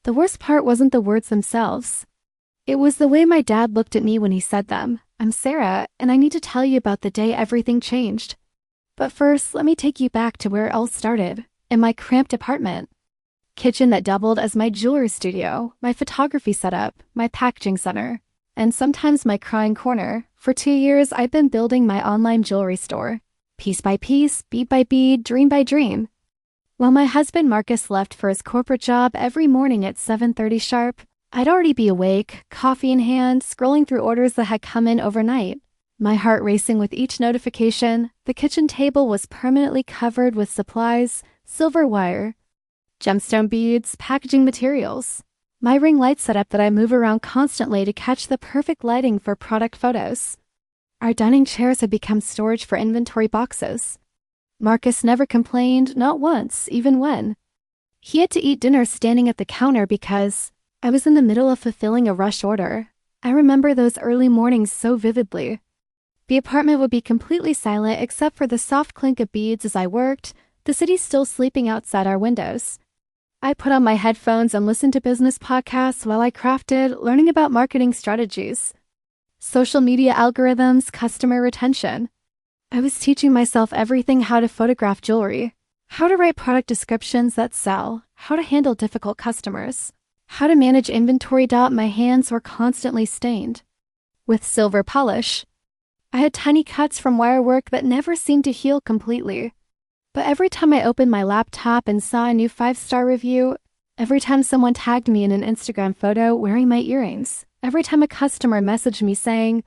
The worst part wasn't the words themselves. It was the way my dad looked at me when he said them. I'm Sarah, and I need to tell you about the day everything changed. But first, let me take you back to where it all started, in my cramped apartment. Kitchen that doubled as my jewelry studio, my photography setup, my packaging center, and sometimes my crying corner. For 2 years, I've been building my online jewelry store. Piece by piece, bead by bead, dream by dream. While my husband Marcus left for his corporate job every morning at 7:30 sharp, I'd already be awake, coffee in hand, scrolling through orders that had come in overnight. My heart racing with each notification. The kitchen table was permanently covered with supplies, silver wire, gemstone beads, packaging materials. My ring light setup that I move around constantly to catch the perfect lighting for product photos. Our dining chairs had become storage for inventory boxes. Marcus never complained, not once, even when. He had to eat dinner standing at the counter because I was in the middle of fulfilling a rush order. I remember those early mornings so vividly. The apartment would be completely silent except for the soft clink of beads as I worked, the city still sleeping outside our windows. I put on my headphones and listened to business podcasts while I crafted, learning about marketing strategies, social media algorithms, customer retention. I was teaching myself everything: how to photograph jewelry, how to write product descriptions that sell, how to handle difficult customers, how to manage inventory. My hands were constantly stained with silver polish. I had tiny cuts from wire work that never seemed to heal completely. But every time I opened my laptop and saw a new 5-star review, every time someone tagged me in an Instagram photo wearing my earrings, every time a customer messaged me saying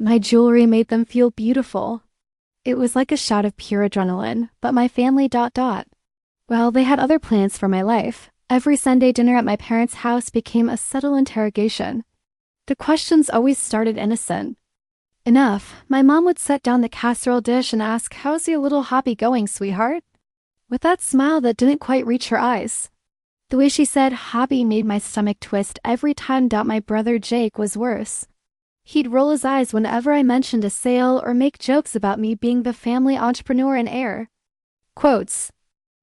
my jewelry made them feel beautiful, it was like a shot of pure adrenaline. But my family ... Well, they had other plans for my life. Every Sunday dinner at my parents' house became a subtle interrogation. The questions always started innocent. Enough, my mom would set down the casserole dish and ask, "How's your little hobby going, sweetheart?" With that smile that didn't quite reach her eyes. The way she said hobby made my stomach twist every time. My brother Jake was worse. He'd roll his eyes whenever I mentioned a sale or make jokes about me being the family entrepreneur and heir. Quotes.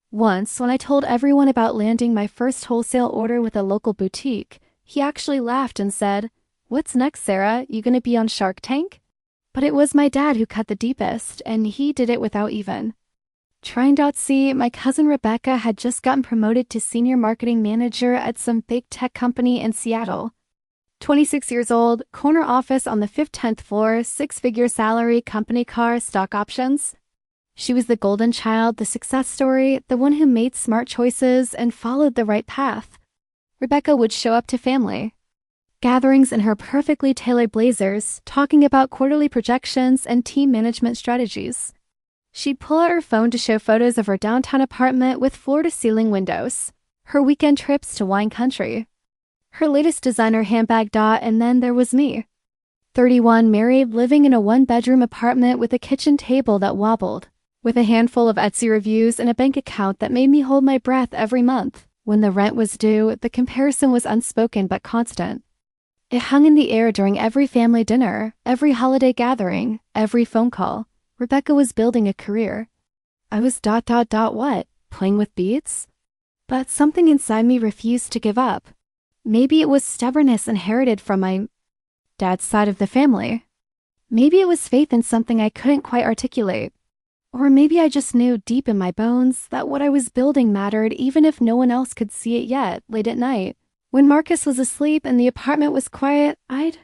Once, when I told everyone about landing my first wholesale order with a local boutique, he actually laughed and said, "What's next, Sarah? You gonna be on Shark Tank?" But it was my dad who cut the deepest, and he did it without even trying. See, my cousin Rebecca had just gotten promoted to senior marketing manager at some big tech company in Seattle. 26 years old, corner office on the 10th floor, 6-figure salary, company car, stock options. She was the golden child, the success story, the one who made smart choices and followed the right path. Rebecca would show up to family gatherings in her perfectly tailored blazers, talking about quarterly projections and team management strategies. She'd pull out her phone to show photos of her downtown apartment with floor-to-ceiling windows, her weekend trips to wine country, her latest designer handbag. And then there was me, 31, married, living in a 1-bedroom apartment with a kitchen table that wobbled, with a handful of Etsy reviews and a bank account that made me hold my breath every month. When the rent was due, the comparison was unspoken but constant. It hung in the air during every family dinner, every holiday gathering, every phone call. Rebecca was building a career. I was ... what? Playing with beads? But something inside me refused to give up. Maybe it was stubbornness inherited from my dad's side of the family. Maybe it was faith in something I couldn't quite articulate. Or maybe I just knew deep in my bones that what I was building mattered even if no one else could see it yet. Late at night, when Marcus was asleep and the apartment was quiet, I'd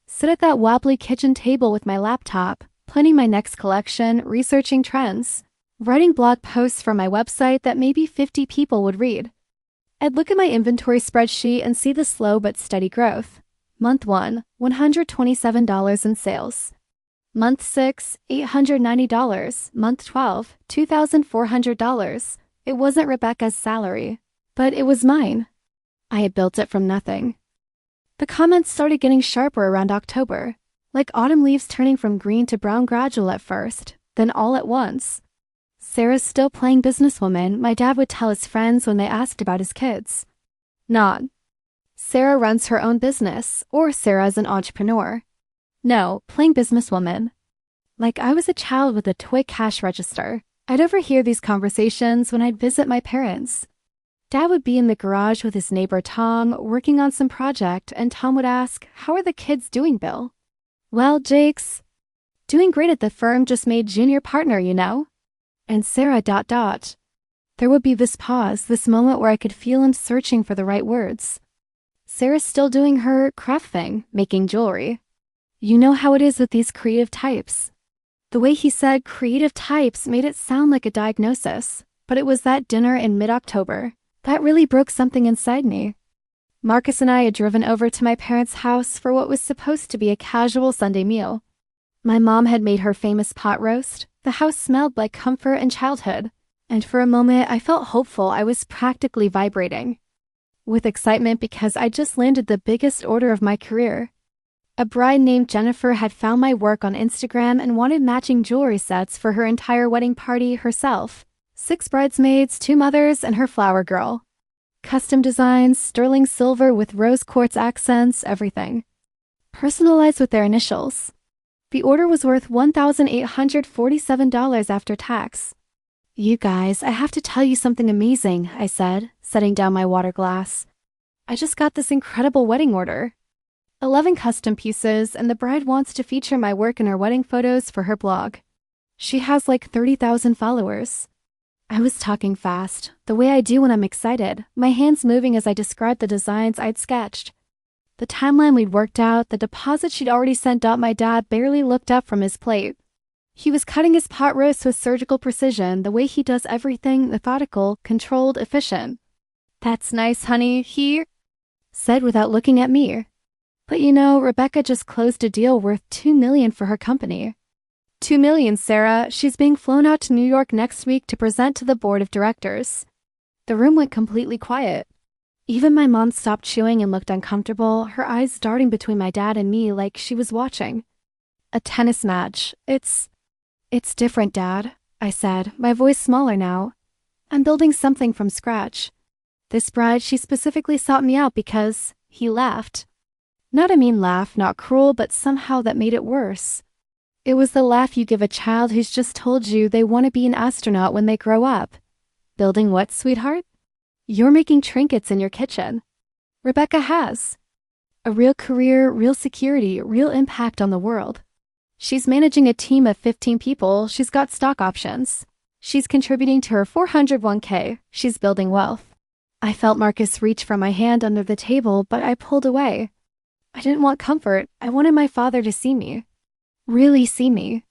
sit at that wobbly kitchen table with my laptop, planning my next collection, researching trends, writing blog posts for my website that maybe 50 people would read. I'd look at my inventory spreadsheet and see the slow but steady growth. Month 1, $127 in sales. Month 6, $890. Month 12, $2,400. It wasn't Rebecca's salary, but it was mine. I had built it from nothing. The comments started getting sharper around October, like autumn leaves turning from green to brown gradual at first, then all at once. Sarah's still playing businesswoman, my dad would tell his friends when they asked about his kids. Not Sarah runs her own business, or Sarah's an entrepreneur. No, playing businesswoman. Like I was a child with a toy cash register. I'd overhear these conversations when I'd visit my parents. Dad would be in the garage with his neighbor Tom, working on some project, and Tom would ask, "How are the kids doing, Bill?" "Well, Jake's doing great at the firm, just made junior partner, you know." And Sarah ... There would be this pause, this moment where I could feel him searching for the right words. Sarah's still doing her craft thing, making jewelry. You know how it is with these creative types. The way he said creative types made it sound like a diagnosis, but it was that dinner in mid-October that really broke something inside me. Marcus and I had driven over to my parents' house for what was supposed to be a casual Sunday meal. My mom had made her famous pot roast. The house smelled like comfort and childhood, and for a moment I felt hopeful. I was practically vibrating with excitement because I just landed the biggest order of my career. A bride named Jennifer had found my work on Instagram and wanted matching jewelry sets for her entire wedding party herself. 6 bridesmaids, 2 mothers, and her flower girl. Custom designs, sterling silver with rose quartz accents, everything. Personalized with their initials. The order was worth $1,847 after tax. "You guys, I have to tell you something amazing," I said, setting down my water glass. "I just got this incredible wedding order. 11 custom pieces, and the bride wants to feature my work in her wedding photos for her blog. She has like 30,000 followers." I was talking fast, the way I do when I'm excited, my hands moving as I described the designs I'd sketched. The timeline we'd worked out, the deposit she'd already sent up. My dad barely looked up from his plate. He was cutting his pot roast with surgical precision, the way he does everything, methodical, controlled, efficient. "That's nice, honey," he said without looking at me. "But you know, Rebecca just closed a deal worth $2 million for her company." $2 million, Sarah. She's being flown out to New York next week to present to the board of directors." The room went completely quiet. Even my mom stopped chewing and looked uncomfortable, her eyes darting between my dad and me like she was watching a tennis match. It's different, Dad," I said, my voice smaller now. "I'm building something from scratch. This bride, she specifically sought me out because..." He laughed. Not a mean laugh, not cruel, but somehow that made it worse. It was the laugh you give a child who's just told you they want to be an astronaut when they grow up. "Building what, sweetheart?" "You're making trinkets in your kitchen." Rebecca has a real career, real security, real impact on the world. She's managing a team of 15 people. She's got stock options. She's contributing to her 401k. She's building wealth. I felt Marcus reach for my hand under the table, but I pulled away. I didn't want comfort. I wanted my father to see me. Really see me.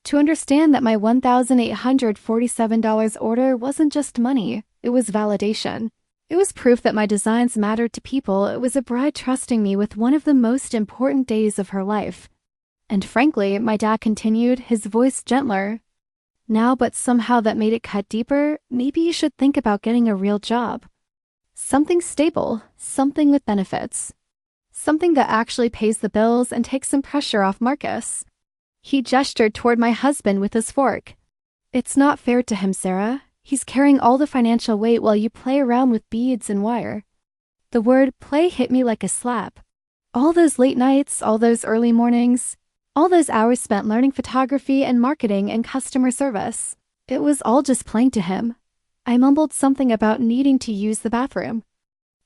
To understand that my $1,847 order wasn't just money. It was validation. It was proof that my designs mattered to people. It was a bride trusting me with one of the most important days of her life. And frankly, my dad continued, his voice gentler. "Now, but somehow that made it cut deeper. Maybe you should think about getting a real job. Something stable, something with benefits. Something that actually pays the bills and takes some pressure off Marcus." He gestured toward my husband with his fork. "It's not fair to him, Sarah. He's carrying all the financial weight while you play around with beads and wire." The word play hit me like a slap. All those late nights, all those early mornings, all those hours spent learning photography and marketing and customer service. It was all just playing to him. I mumbled something about needing to use the bathroom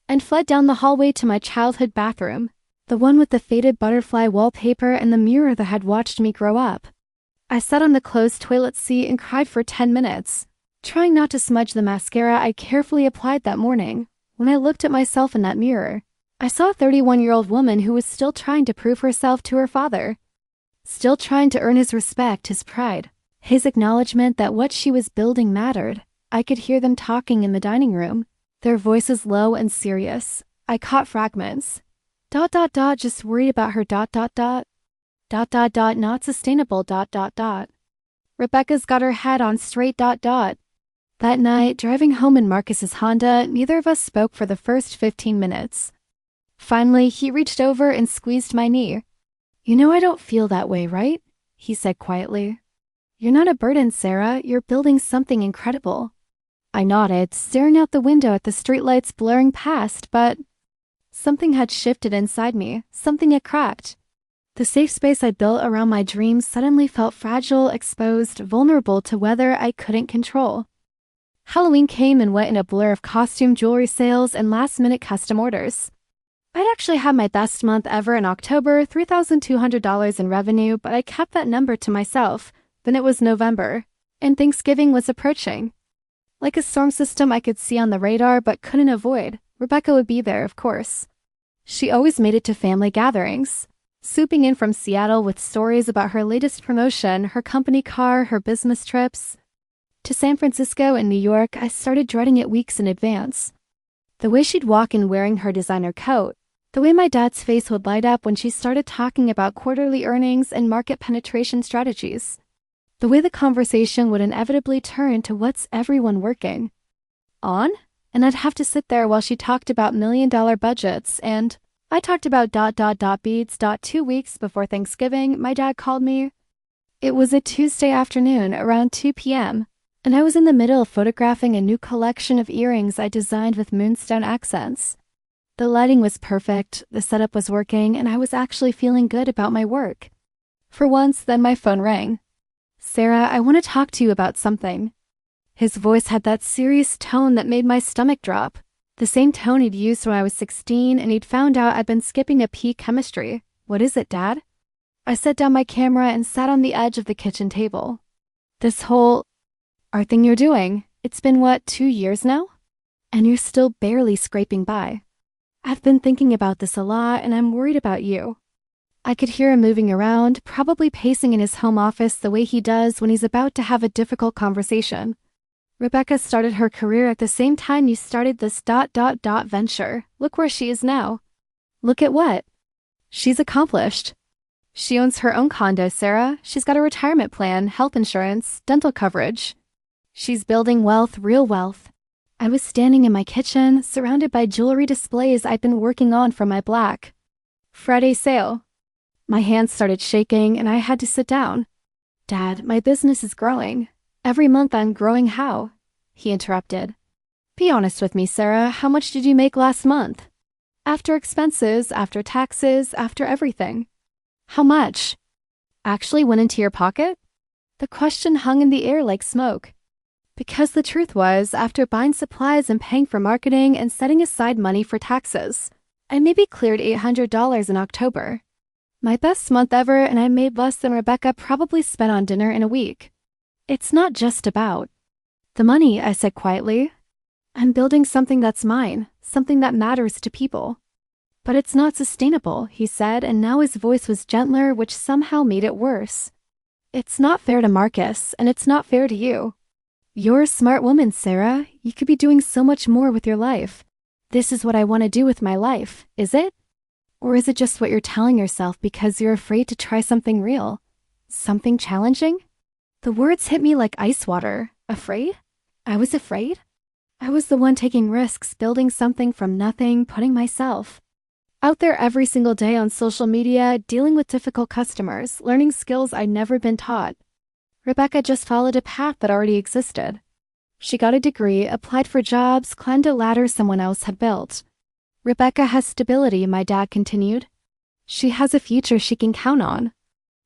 and fled down the hallway to my childhood bathroom, the one with the faded butterfly wallpaper and the mirror that had watched me grow up. I sat on the closed toilet seat and cried for 10 minutes, trying not to smudge the mascara I carefully applied that morning. When I looked at myself in that mirror, I saw a 31-year-old woman who was still trying to prove herself to her father, still trying to earn his respect, his pride, his acknowledgement that what she was building mattered. I could hear them talking in the dining room, their voices low and serious. I caught fragments. ... Just worried about her ... Not sustainable ... Rebecca's got her head on straight ... That night, driving home in Marcus's Honda, neither of us spoke for the first 15 minutes. Finally, he reached over and squeezed my knee. "You know I don't feel that way, right?" he said quietly. "You're not a burden, Sarah. You're building something incredible." I nodded, staring out the window at the streetlights blurring past, but something had shifted inside me. Something had cracked. The safe space I built around my dreams suddenly felt fragile, exposed, vulnerable to weather I couldn't control. Halloween came and went in a blur of costume jewelry sales and last-minute custom orders. I'd actually had my best month ever in October, $3,200 in revenue, but I kept that number to myself. Then it was November, and Thanksgiving was approaching. Like a storm system I could see on the radar but couldn't avoid, Rebecca would be there, of course. She always made it to family gatherings, swooping in from Seattle with stories about her latest promotion, her company car, her business trips. To San Francisco and New York, I started dreading it weeks in advance. The way she'd walk in wearing her designer coat, the way my dad's face would light up when she started talking about quarterly earnings and market penetration strategies. The way the conversation would inevitably turn to what's everyone working on, and I'd have to sit there while she talked about million-dollar budgets, and I talked about ... beads. 2 weeks before Thanksgiving, my dad called me. It was a Tuesday afternoon around 2 p.m., and I was in the middle of photographing a new collection of earrings I designed with moonstone accents. The lighting was perfect, the setup was working, and I was actually feeling good about my work. For once, then my phone rang. "Sarah, I want to talk to you about something." His voice had that serious tone that made my stomach drop. The same tone he'd used when I was 16, and he'd found out I'd been skipping a PE chemistry. "What is it, Dad?" I set down my camera and sat on the edge of the kitchen table. "This whole art thing you're doing, it's been what, 2 years now? And you're still barely scraping by. I've been thinking about this a lot, and I'm worried about you." I could hear him moving around, probably pacing in his home office the way he does when he's about to have a difficult conversation. "Rebecca started her career at the same time you started this ... venture. Look where she is now." "Look at what?" "She's accomplished. She owns her own condo, Sarah. She's got a retirement plan, health insurance, dental coverage. She's building wealth, real wealth." I was standing in my kitchen, surrounded by jewelry displays I'd been working on for my Black Friday sale. My hands started shaking, and I had to sit down. "Dad, my business is growing. Every month I'm growing how?" He interrupted. "Be honest with me, Sarah. How much did you make last month? After expenses, after taxes, after everything. How much actually went into your pocket?" The question hung in the air like smoke. Because the truth was, after buying supplies and paying for marketing and setting aside money for taxes, I maybe cleared $800 in October. My best month ever, and I made less than Rebecca probably spent on dinner in a week. "It's not just about the money," I said quietly. "I'm building something that's mine, something that matters to people." "But it's not sustainable," he said, and now his voice was gentler, which somehow made it worse. "It's not fair to Marcus, and it's not fair to you. You're a smart woman, Sarah. You could be doing so much more with your life. This is what I want to do with my life, is it? Or is it just what you're telling yourself because you're afraid to try something real? Something challenging?" The words hit me like ice water. Afraid? I was afraid? I was the one taking risks, building something from nothing, putting myself out there every single day on social media, dealing with difficult customers, learning skills I'd never been taught. Rebecca just followed a path that already existed. She got a degree, applied for jobs, climbed a ladder someone else had built. "Rebecca has stability," my dad continued. "She has a future she can count on.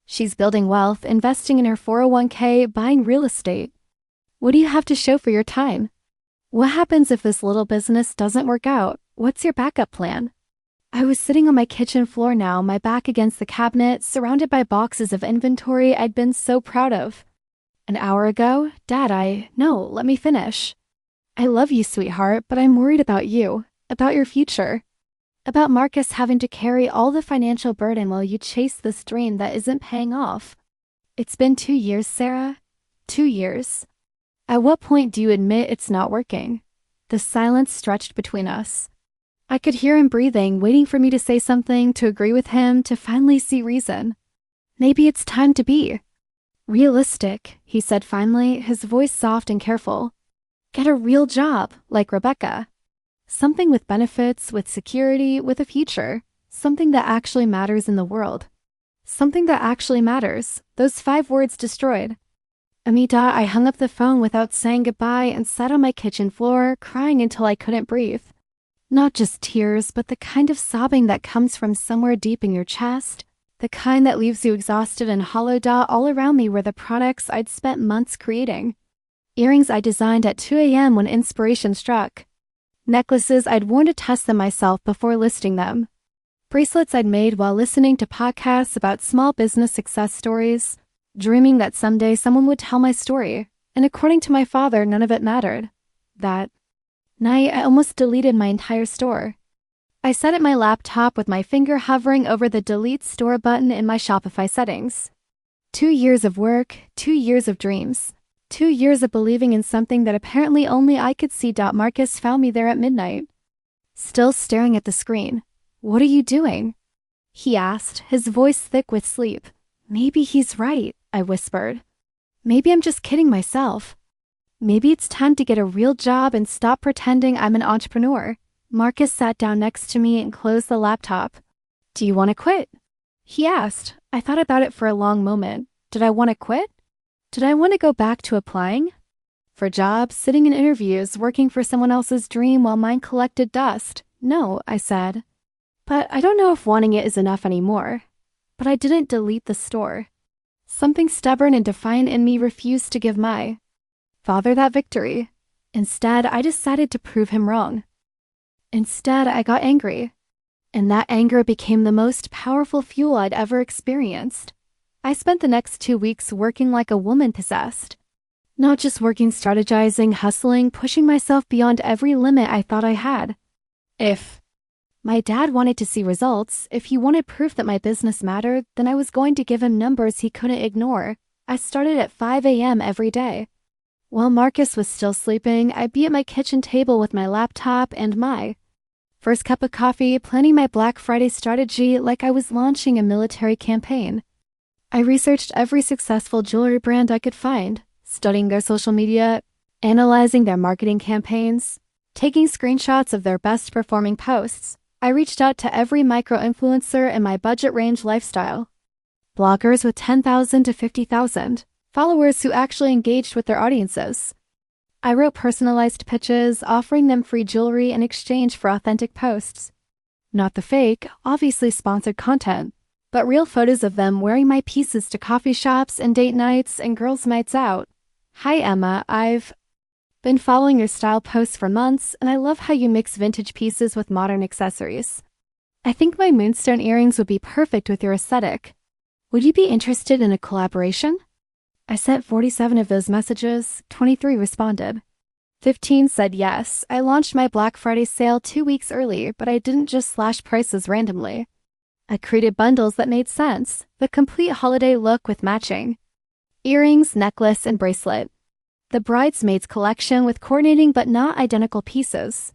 She's building wealth, investing in her 401k, buying real estate. What do you have to show for your time? What happens if this little business doesn't work out? What's your backup plan?" I was sitting on my kitchen floor now, my back against the cabinet, surrounded by boxes of inventory I'd been so proud of. "An hour ago, Dad, No, let me finish. I love you, sweetheart, but I'm worried about you, about your future, about Marcus having to carry all the financial burden while you chase this dream that isn't paying off. It's been 2 years, Sarah. 2 years. At what point do you admit it's not working?" The silence stretched between us. I could hear him breathing, waiting for me to say something, to agree with him, to finally see reason. "Maybe it's time to be realistic," he said finally, his voice soft and careful. "Get a real job, like Rebecca. Something with benefits, with security, with a future. Something that actually matters in the world. Something that actually matters." Those 5 words destroyed. Amita, I hung up the phone without saying goodbye and sat on my kitchen floor, crying until I couldn't breathe. Not just tears, but the kind of sobbing that comes from somewhere deep in your chest, the kind that leaves you exhausted and hollowed out all around me were the products I'd spent months creating. Earrings I designed at 2 a.m. when inspiration struck. Necklaces I'd worn to test them myself before listing them. Bracelets I'd made while listening to podcasts about small business success stories, dreaming that someday someone would tell my story, and according to my father, none of it mattered. That night, I almost deleted my entire store. I sat at my laptop with my finger hovering over the delete store button in my Shopify settings. 2 years of work, 2 years of dreams, 2 years of believing in something that apparently only I could see. Marcus found me there at midnight. Still staring at the screen. "What are you doing?" he asked, his voice thick with sleep. "Maybe he's right," I whispered. "Maybe I'm just kidding myself. Maybe it's time to get a real job and stop pretending I'm an entrepreneur." Marcus sat down next to me and closed the laptop. "Do you want to quit?" he asked. I thought about it for a long moment. Did I want to quit? Did I want to go back to applying for jobs, sitting in interviews, working for someone else's dream while mine collected dust? No, I said. But I don't know if wanting it is enough anymore. But I didn't delete the store. Something stubborn and defiant in me refused to give my father that victory. Instead, I decided to prove him wrong. Instead, I got angry. And that anger became the most powerful fuel I'd ever experienced. I spent the next 2 weeks working like a woman possessed. Not just working, strategizing, hustling, pushing myself beyond every limit I thought I had. If my dad wanted to see results, if he wanted proof that my business mattered, then I was going to give him numbers he couldn't ignore. I started at 5 a.m. every day. While Marcus was still sleeping, I'd be at my kitchen table with my laptop and my first cup of coffee, planning my Black Friday strategy like I was launching a military campaign. I researched every successful jewelry brand I could find, studying their social media, analyzing their marketing campaigns, taking screenshots of their best-performing posts. I reached out to every micro-influencer in my budget-range lifestyle. Bloggers with 10,000 to 50,000, followers who actually engaged with their audiences. I wrote personalized pitches, offering them free jewelry in exchange for authentic posts. Not the fake, obviously sponsored content, but real photos of them wearing my pieces to coffee shops and date nights and girls' nights out. "Hi Emma, I've been following your style posts for months, and I love how you mix vintage pieces with modern accessories. I think my moonstone earrings would be perfect with your aesthetic. Would you be interested in a collaboration?" I sent 47 of those messages, 23 responded. 15 said yes. I launched my Black Friday sale 2 weeks early, but I didn't just slash prices randomly. I created bundles that made sense, the complete holiday look with matching earrings, necklace, and bracelet. The bridesmaids collection with coordinating but not identical pieces.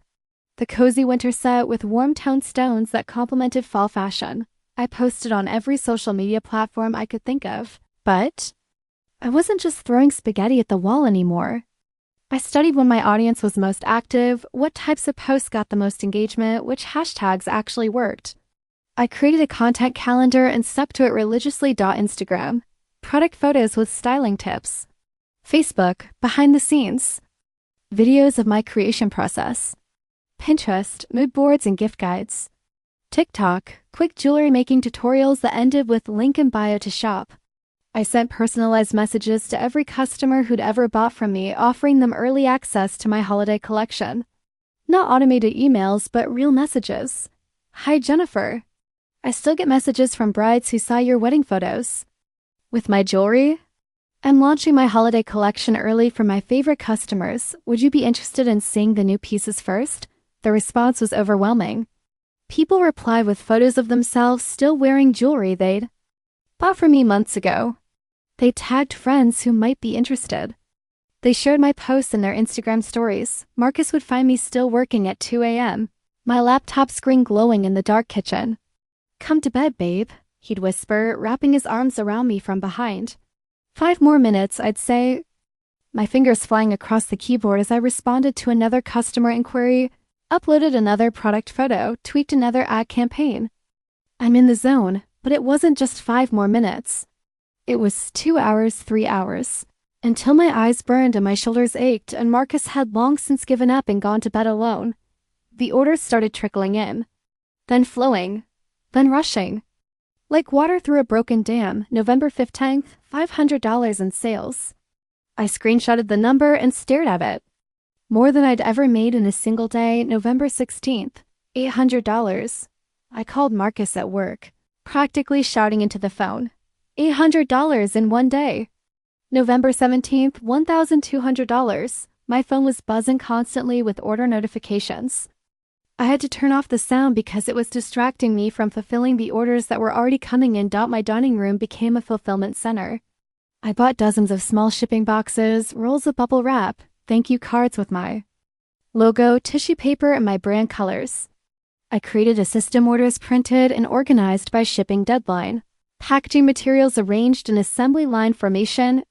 The cozy winter set with warm toned stones that complemented fall fashion. I posted on every social media platform I could think of. But I wasn't just throwing spaghetti at the wall anymore. I studied when my audience was most active, what types of posts got the most engagement, which hashtags actually worked. I created a content calendar and stuck to it religiously. Instagram, product photos with styling tips. Facebook, behind the scenes. Videos of my creation process. Pinterest, mood boards and gift guides. TikTok, quick jewelry making tutorials that ended with link in bio to shop. I sent personalized messages to every customer who'd ever bought from me, offering them early access to my holiday collection. Not automated emails, but real messages. "Hi Jennifer. I still get messages from brides who saw your wedding photos. With my jewelry? I'm launching my holiday collection early for my favorite customers. Would you be interested in seeing the new pieces first?" The response was overwhelming. People replied with photos of themselves still wearing jewelry they'd bought from me months ago. They tagged friends who might be interested. They shared my posts in their Instagram stories. Marcus would find me still working at 2 a.m., my laptop screen glowing in the dark kitchen. "Come to bed, babe," he'd whisper, wrapping his arms around me from behind. 5 more minutes, I'd say, my fingers flying across the keyboard as I responded to another customer inquiry, uploaded another product photo, tweaked another ad campaign. I'm in the zone, but it wasn't just 5 more minutes. It was 2 hours, 3 hours, until my eyes burned and my shoulders ached and Marcus had long since given up and gone to bed alone. The orders started trickling in, then flowing, then rushing. Like water through a broken dam, November 15th, $500 in sales. I screenshotted the number and stared at it. More than I'd ever made in a single day. November 16th, $800. I called Marcus at work, practically shouting into the phone. $800 in one day. November 17th, $1,200. My phone was buzzing constantly with order notifications. I had to turn off the sound because it was distracting me from fulfilling the orders that were already coming in. My dining room became a fulfillment center. I bought dozens of small shipping boxes, rolls of bubble wrap, thank you cards with my logo, tissue paper, and my brand colors. I created a system, orders printed and organized by shipping deadline, packaging materials arranged in assembly line formation.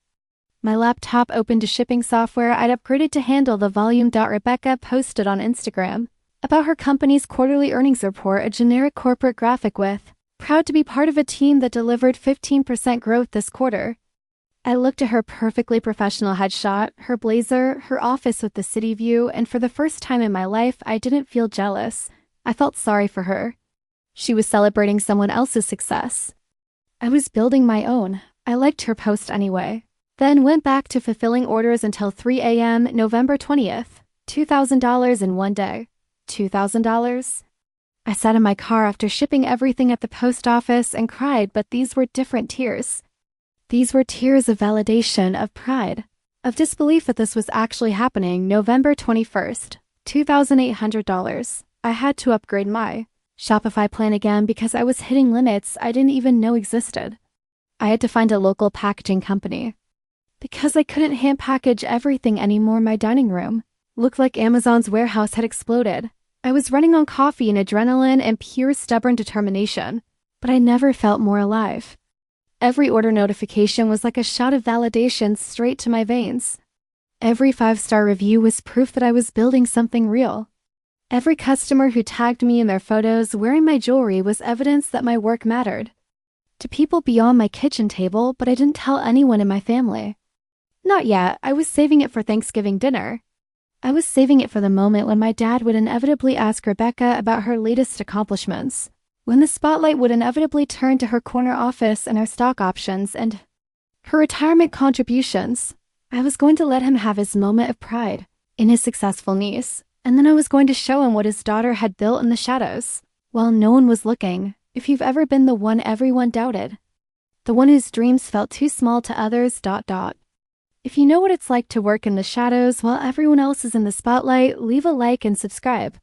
My laptop opened to shipping software I'd upgraded to handle the volume. Rebecca posted on Instagram about her company's quarterly earnings report, a generic corporate graphic with, proud to be part of a team that delivered 15% growth this quarter. I looked at her perfectly professional headshot, her blazer, her office with the city view, and for the first time in my life, I didn't feel jealous. I felt sorry for her. She was celebrating someone else's success. I was building my own. I liked her post anyway. Then went back to fulfilling orders until 3 a.m. November 20th, $2,000 in one day. $2,000? I sat in my car after shipping everything at the post office and cried, but these were different tears. These were tears of validation, of pride, of disbelief that this was actually happening. November 21st, $2,800. I had to upgrade my Shopify plan again because I was hitting limits I didn't even know existed. I had to find a local packaging company. Because I couldn't hand package everything anymore, my dining room looked like Amazon's warehouse had exploded. I was running on coffee and adrenaline and pure stubborn determination, but I never felt more alive. Every order notification was like a shot of validation straight to my veins. Every 5-star review was proof that I was building something real. Every customer who tagged me in their photos wearing my jewelry was evidence that my work mattered. To people beyond my kitchen table, but I didn't tell anyone in my family. Not yet. I was saving it for Thanksgiving dinner. I was saving it for the moment when my dad would inevitably ask Rebecca about her latest accomplishments, when the spotlight would inevitably turn to her corner office and her stock options and her retirement contributions. I was going to let him have his moment of pride in his successful niece, and then I was going to show him what his daughter had built in the shadows, while no one was looking. If you've ever been the one everyone doubted, the one whose dreams felt too small to others. If you know what it's like to work in the shadows while everyone else is in the spotlight, leave a like and subscribe.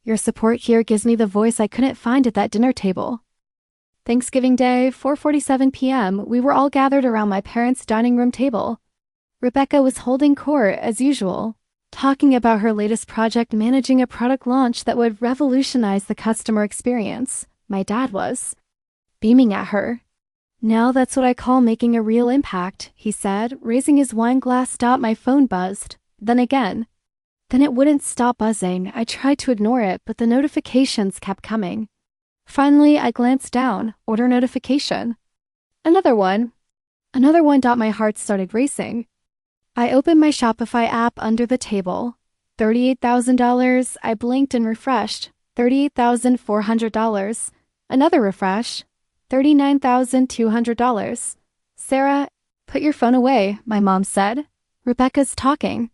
Your support here gives me the voice I couldn't find at that dinner table. Thanksgiving Day, 4:47 p.m., we were all gathered around my parents' dining room table. Rebecca was holding court, as usual, talking about her latest project, managing a product launch that would revolutionize the customer experience. My dad was beaming at her. Now that's what I call making a real impact, he said, raising his wine glass. My phone buzzed. Then again. Then it wouldn't stop buzzing. I tried to ignore it, but the notifications kept coming. Finally, I glanced down. Order notification. Another one. My heart started racing. I opened my Shopify app under the table. $38,000. I blinked and refreshed. $38,400. Another refresh. $39,200. Sarah, put your phone away, my mom said. Rebecca's talking.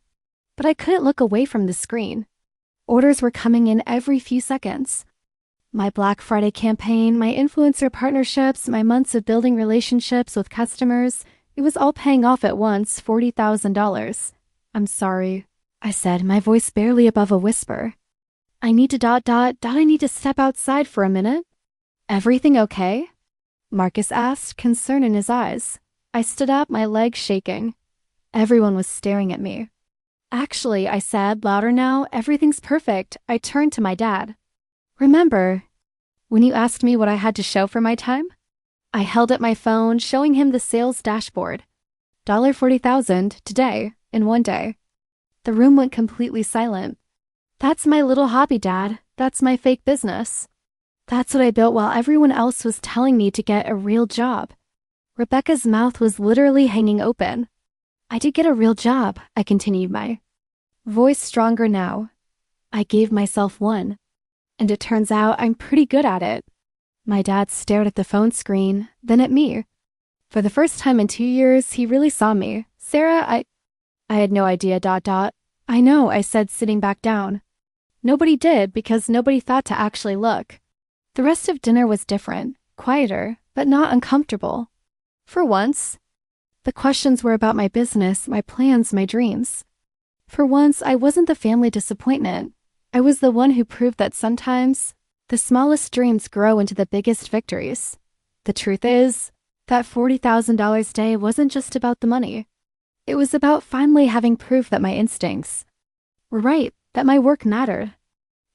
But I couldn't look away from the screen. Orders were coming in every few seconds. My Black Friday campaign, my influencer partnerships, my months of building relationships with customers, it was all paying off at once. $40,000. I'm sorry, I said, my voice barely above a whisper. I need to I need to step outside for a minute. Everything okay? Marcus asked, concern in his eyes. I stood up, my legs shaking. Everyone was staring at me. Actually, I said, louder now, everything's perfect. I turned to my dad. Remember when you asked me what I had to show for my time? I held up my phone, showing him the sales dashboard. $40,000 today, in one day. The room went completely silent. That's my little hobby, Dad. That's my fake business. That's what I built while everyone else was telling me to get a real job. Rebecca's mouth was literally hanging open. I did get a real job, I continued, my voice stronger now. I gave myself one. And it turns out I'm pretty good at it. My dad stared at the phone screen, then at me. For the first time in 2 years, he really saw me. Sarah, I had no idea. I know, I said, sitting back down. Nobody did because nobody thought to actually look. The rest of dinner was different, quieter, but not uncomfortable. For once, the questions were about my business, my plans, my dreams. For once, I wasn't the family disappointment. I was the one who proved that sometimes the smallest dreams grow into the biggest victories. The truth is, that $40,000 day wasn't just about the money. It was about finally having proof that my instincts were right, that my work mattered,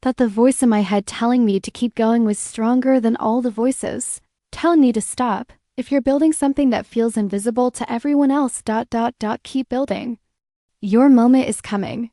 that the voice in my head telling me to keep going was stronger than all the voices telling me to stop. If you're building something that feels invisible to everyone else, keep building. Your moment is coming.